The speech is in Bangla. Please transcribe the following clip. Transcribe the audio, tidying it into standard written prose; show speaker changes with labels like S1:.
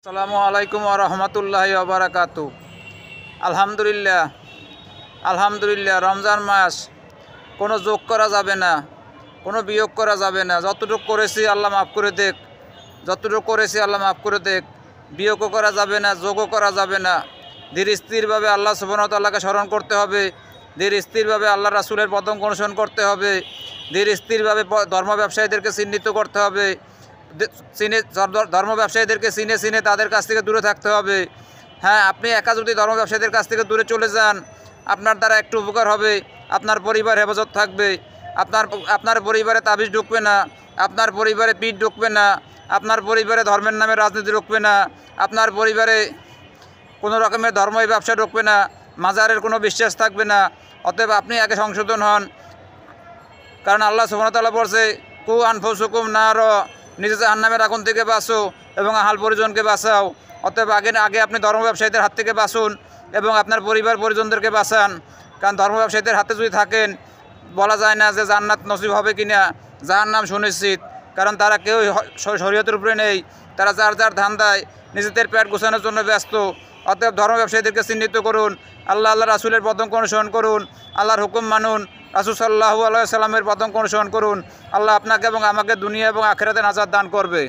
S1: আসসালামু আলাইকুম ওয়া রাহমাতুল্লাহি ওয়া বারাকাতু। আলহামদুলিল্লাহ রমজান মাস কোনো যোগ করা যাবে না, কোনো বিয়োগ করা যাবে না। যতটুকু করেছি আল্লাহ মাফ করে দেখ, যতটুকু করেছি আল্লাহ মাফ করে দেখ। বিয়োগও করা যাবে না, যোগও করা যাবে না। ধীর স্থিরভাবে আল্লাহ সুবহানাহু ওয়া তাআলাকে স্মরণ করতে হবে, ধীর স্থিরভাবে আল্লাহ রাসূলের পদম অনুসরণ করতে হবে, ধীর স্থিরভাবে ধর্ম ব্যবসায়ীদেরকে চিহ্নিত করতে হবে, ধর্ম ব্যবসায়ীদেরকে চিনে তাদের কাছ থেকে দূরে থাকতে হবে। হ্যাঁ, আপনি একা যদি ধর্ম ব্যবসায়ীদের কাছ থেকে দূরে চলে যান, আপনার দ্বারা একটু উপকার হবে, আপনার পরিবার হেফাজত থাকবে, আপনার পরিবারে তাবিজ ঢুকবে না, আপনার পরিবারে পিঠ ঢুকবে না, আপনার পরিবারে ধর্মের নামে রাজনীতি ঢুকবে না, আপনার পরিবারে কোনো রকমের ধর্মই ব্যবসা ঢুকবে না, মাজারের কোনো বিশ্বাস থাকবে না। অতএব আপনি আগে সংশোধন হন, কারণ আল্লাহ সুবহানাহু ওয়া তাআলা বলছে কু আনফুসুকুম নার, নিজে জাহান্নামের আগুন থেকে বাঁচো এবং আহাল পরিজনকে বাঁচাও। অতএব আগে আপনি ধর্ম ব্যবসায়ীদের হাত থেকে বাঁচুন এবং আপনার পরিবার পরিজনদেরকে বাঁচান। কারণ ধর্ম ব্যবসায়ীদের হাতে যদি থাকেন, বলা যায় না যে জান্নাত নসিব হবে কিনা, জাহান্নাম সুনিশ্চিত। কারণ তারা কেউ শরীয়তের উপরে নেই, তারা যার ধান্দায় নিজেদের পেট গোছানোর জন্য ব্যস্ত। অতএব ধর্ম ব্যবসায়ীদেরকে চিহ্নিত করুন, আল্লাহ রাসূলের পদম অনুসরণ করুন, আল্লাহর হুকুম মানুন, রাসূল সাল্লাল্লাহু আলাইহি ওয়াসাল্লামের পদম অনুসরণ করুন। আল্লাহ আপনাকে এবং আমাকে দুনিয়া এবং আখিরাতে নাজাত দান করবে।